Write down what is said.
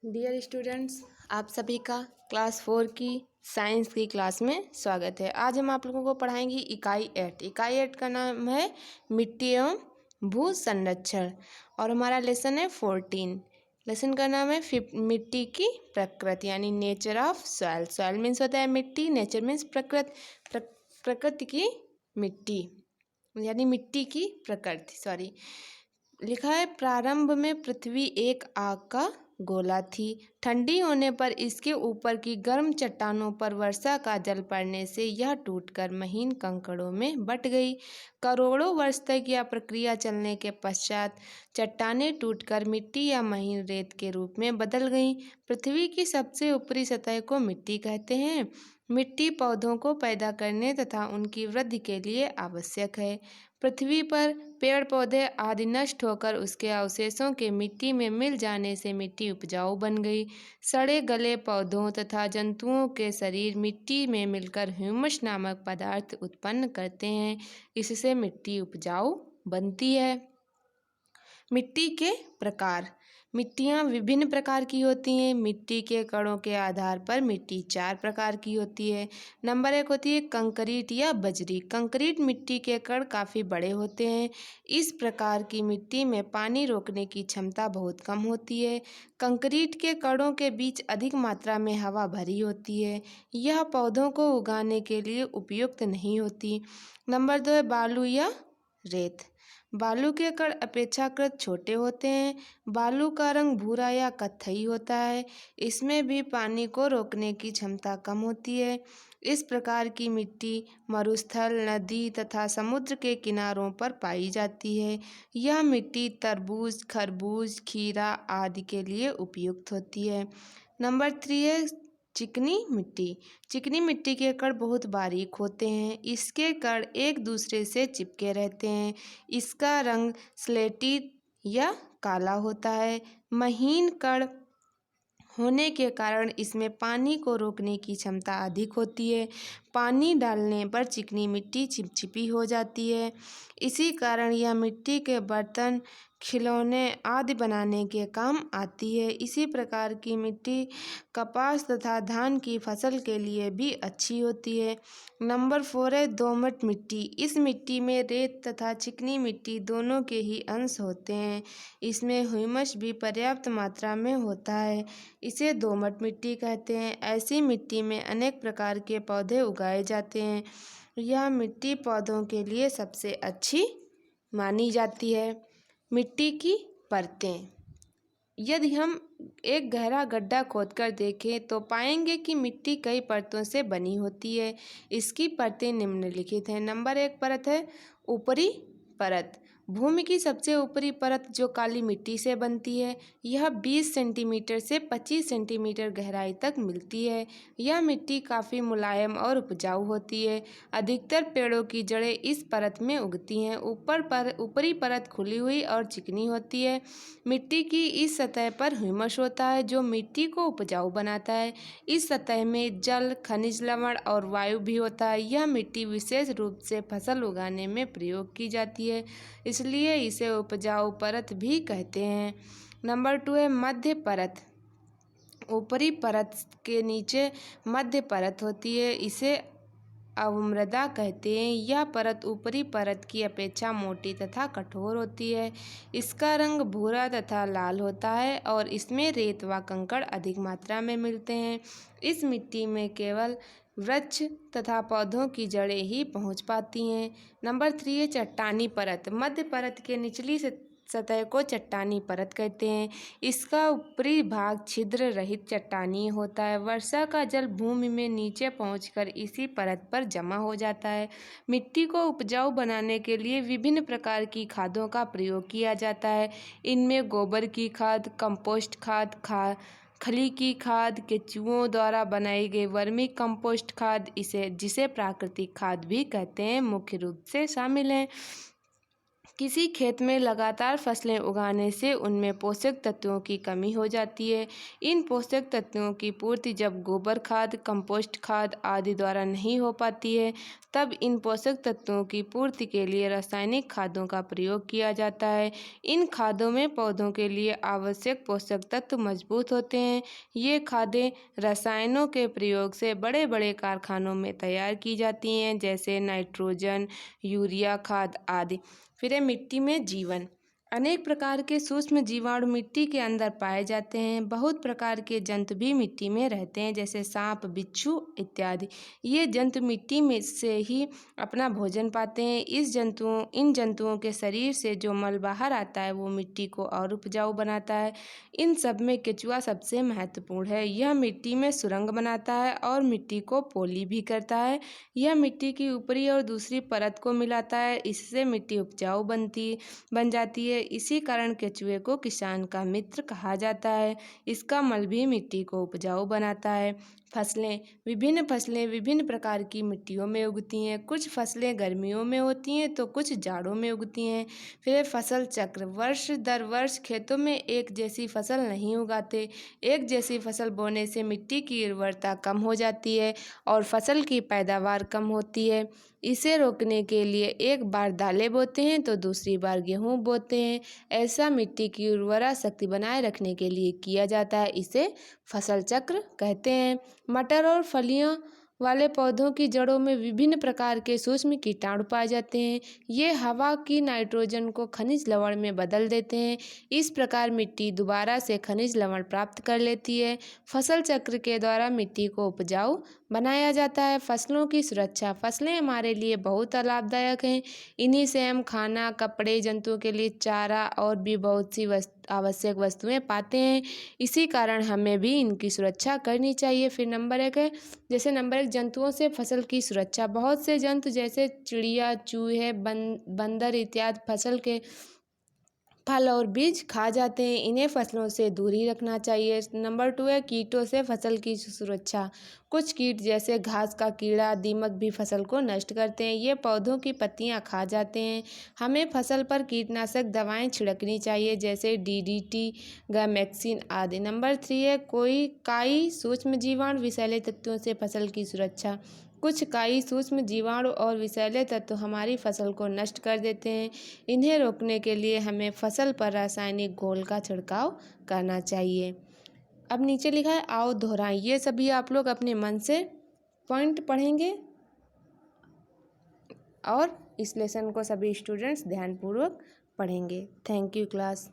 Dear students, आप सभी का क्लास 4 की साइंस की क्लास में स्वागत है। आज हम आप लोगों को पढ़ाएंगे इकाई 8। इकाई 8 का नाम है मिट्टी एवं भू संरक्षण और हमारा लेसन है 14। लेसन का नाम है मिट्टी की प्रकृति यानी nature of soil. Soil means होता है मिट्टी, नेचर मीन्स प्रकृति की मिट्टी यानी मिट्टी की प्रकृति। सॉरी, लिखा है प्रारंभ में पृथ्वी एक आग का गोला थी। ठंडी होने पर इसके ऊपर की गर्म चट्टानों पर वर्षा का जल पड़ने से यह टूटकर महीन कंकड़ों में बट गई। करोड़ों वर्ष तक यह प्रक्रिया चलने के पश्चात चट्टानें टूटकर मिट्टी या महीन रेत के रूप में बदल गईं। पृथ्वी की सबसे ऊपरी सतह को मिट्टी कहते हैं। मिट्टी पौधों को पैदा करने तथा उनकी वृद्धि के लिए आवश्यक है। पृथ्वी पर पेड़ पौधे आदि नष्ट होकर उसके अवशेषों के मिट्टी में मिल जाने से मिट्टी उपजाऊ बन गई। सड़े गले पौधों तथा जंतुओं के शरीर मिट्टी में मिलकर ह्यूमस नामक पदार्थ उत्पन्न करते हैं। इससे मिट्टी उपजाऊ बनती है। मिट्टी के प्रकार। मिट्टियाँ विभिन्न प्रकार की होती हैं। मिट्टी के कणों के आधार पर मिट्टी 4 प्रकार की होती है। नंबर 1 होती है कंकरीट या बजरी। कंकरीट मिट्टी के कण काफ़ी बड़े होते हैं। इस प्रकार की मिट्टी में पानी रोकने की क्षमता बहुत कम होती है। कंकरीट के कणों के बीच अधिक मात्रा में हवा भरी होती है। यह पौधों को उगाने के लिए उपयुक्त नहीं होती। नंबर 2 है बालू या रेत। बालू के कण अपेक्षाकृत छोटे होते हैं। बालू का रंग भूरा या कत्थई होता है। इसमें भी पानी को रोकने की क्षमता कम होती है। इस प्रकार की मिट्टी मरुस्थल, नदी तथा समुद्र के किनारों पर पाई जाती है। यह मिट्टी तरबूज, खरबूज, खीरा आदि के लिए उपयुक्त होती है। नंबर 3 है चिकनी मिट्टी। चिकनी मिट्टी के कण बहुत बारीक होते हैं। इसके कण एक दूसरे से चिपके रहते हैं। इसका रंग स्लेटी या काला होता है। महीन कण होने के कारण इसमें पानी को रोकने की क्षमता अधिक होती है। पानी डालने पर चिकनी मिट्टी चिपचिपी हो जाती है। इसी कारण यह मिट्टी के बर्तन, खिलौने आदि बनाने के काम आती है। इसी प्रकार की मिट्टी कपास तथा धान की फसल के लिए भी अच्छी होती है। नंबर 4 है दोमट मिट्टी। इस मिट्टी में रेत तथा चिकनी मिट्टी दोनों के ही अंश होते हैं। इसमें ह्यूमस भी पर्याप्त मात्रा में होता है। इसे दोमट मिट्टी कहते हैं। ऐसी मिट्टी में अनेक प्रकार के पौधे उगाए जाते हैं। यह मिट्टी पौधों के लिए सबसे अच्छी मानी जाती है। मिट्टी की परतें। यदि हम एक गहरा गड्ढा खोदकर देखें तो पाएंगे कि मिट्टी कई परतों से बनी होती है। इसकी परतें निम्नलिखित हैं। नंबर 1 परत है ऊपरी परत। भूमि की सबसे ऊपरी परत जो काली मिट्टी से बनती है। यह 20 सेंटीमीटर से 25 सेंटीमीटर गहराई तक मिलती है। यह मिट्टी काफ़ी मुलायम और उपजाऊ होती है। अधिकतर पेड़ों की जड़ें इस परत में उगती हैं। ऊपरी परत खुली हुई और चिकनी होती है। मिट्टी की इस सतह पर ह्यूमस होता है जो मिट्टी को उपजाऊ बनाता है। इस सतह में जल, खनिज लवण और वायु भी होता है। यह मिट्टी विशेष रूप से फसल उगाने में प्रयोग की जाती है, इसलिए इसे उपजाऊ परत भी कहते हैं। नंबर 2 है मध्य परत। ऊपरी परत के नीचे मध्य परत होती है। इसे अवमृदा कहते हैं। यह परत ऊपरी परत की अपेक्षा मोटी तथा कठोर होती है। इसका रंग भूरा तथा लाल होता है और इसमें रेत व कंकड़ अधिक मात्रा में मिलते हैं। इस मिट्टी में केवल वृक्ष तथा पौधों की जड़ें ही पहुंच पाती हैं। नंबर 3 है चट्टानी परत। मध्य परत के निचली सतह को चट्टानी परत कहते हैं। इसका ऊपरी भाग छिद्र रहित चट्टानी होता है। वर्षा का जल भूमि में नीचे पहुंचकर इसी परत पर जमा हो जाता है। मिट्टी को उपजाऊ बनाने के लिए विभिन्न प्रकार की खादों का प्रयोग किया जाता है। इनमें गोबर की खाद, कंपोस्ट खाद, खली की खाद, केंचुओं द्वारा बनाई गई वर्मी कंपोस्ट खाद, जिसे प्राकृतिक खाद भी कहते हैं, मुख्य रूप से शामिल हैं। किसी खेत में लगातार फसलें उगाने से उनमें पोषक तत्वों की कमी हो जाती है। इन पोषक तत्वों की पूर्ति जब गोबर खाद, कंपोस्ट खाद आदि द्वारा नहीं हो पाती है, तब इन पोषक तत्वों की पूर्ति के लिए रासायनिक खादों का प्रयोग किया जाता है। इन खादों में पौधों के लिए आवश्यक पोषक तत्व मजबूत होते हैं। ये खादें रसायनों के प्रयोग से बड़े बड़े कारखानों में तैयार की जाती हैं, जैसे नाइट्रोजन, यूरिया खाद आदि। फिर है मिट्टी में जीवन। अनेक प्रकार के सूक्ष्म जीवाणु मिट्टी के अंदर पाए जाते हैं। बहुत प्रकार के जंतु भी मिट्टी में रहते हैं, जैसे सांप, बिच्छू इत्यादि। ये जंतु मिट्टी में से ही अपना भोजन पाते हैं। इन जंतुओं के शरीर से जो मल बाहर आता है वो मिट्टी को और उपजाऊ बनाता है। इन सब में केचुआ सबसे महत्वपूर्ण है। यह मिट्टी में सुरंग बनाता है और मिट्टी को पोली भी करता है। यह मिट्टी की ऊपरी और दूसरी परत को मिलाता है, इससे मिट्टी उपजाऊ बन जाती है। इसी कारण केचुए को किसान का मित्र कहा जाता है। इसका मल भी मिट्टी को उपजाऊ बनाता है। विभिन्न फसलें विभिन्न प्रकार की मिट्टियों में उगती हैं। कुछ फसलें गर्मियों में होती हैं तो कुछ जाड़ों में उगती हैं। फिर फसल चक्र। वर्ष दर वर्ष खेतों में एक जैसी फसल नहीं उगाते। एक जैसी फसल बोने से मिट्टी की उर्वरता कम हो जाती है और फसल की पैदावार कम होती है। इसे रोकने के लिए एक बार दालें बोते हैं तो दूसरी बार गेहूँ बोते हैं। ऐसा मिट्टी की उर्वरा शक्ति बनाए रखने के लिए किया जाता है। इसे फसल चक्र कहते हैं। मटर और फलियां वाले पौधों की जड़ों में विभिन्न प्रकार के सूक्ष्म कीटाणु पाए जाते हैं। ये हवा की नाइट्रोजन को खनिज लवण में बदल देते हैं। इस प्रकार मिट्टी दोबारा से खनिज लवण प्राप्त कर लेती है। फसल चक्र के द्वारा मिट्टी को उपजाऊ बनाया जाता है। फसलों की सुरक्षा। फसलें हमारे लिए बहुत लाभदायक हैं। इन्हीं से हम खाना, कपड़े, जंतुओं के लिए चारा और भी बहुत सी आवश्यक वस्तुएं पाते हैं। इसी कारण हमें भी इनकी सुरक्षा करनी चाहिए। फिर नंबर 1 है, जैसे नंबर 1 जंतुओं से फसल की सुरक्षा। बहुत से जंतु जैसे चिड़िया, चूहे, बंदर इत्यादि फसल के फल और बीज खा जाते हैं। इन्हें फसलों से दूरी रखना चाहिए। नंबर 2 है कीटों से फसल की सुरक्षा। कुछ कीट जैसे घास का कीड़ा, दीमक भी फसल को नष्ट करते हैं। ये पौधों की पत्तियां खा जाते हैं। हमें फसल पर कीटनाशक दवाएं छिड़कनी चाहिए, जैसे DDT, गैमेक्सिन आदि। नंबर 3 है काई सूक्ष्म जीवाणु विषैले तत्वों से फसल की सुरक्षा। कुछ काई सूक्ष्म जीवाणु और विषैले तत्व हमारी फसल को नष्ट कर देते हैं। इन्हें रोकने के लिए हमें फसल पर रासायनिक घोल का छिड़काव करना चाहिए। अब नीचे लिखा है आओ दोहराएं। ये सभी आप लोग अपने मन से पॉइंट पढ़ेंगे और इस लेसन को सभी स्टूडेंट्स ध्यानपूर्वक पढ़ेंगे। Thank you class.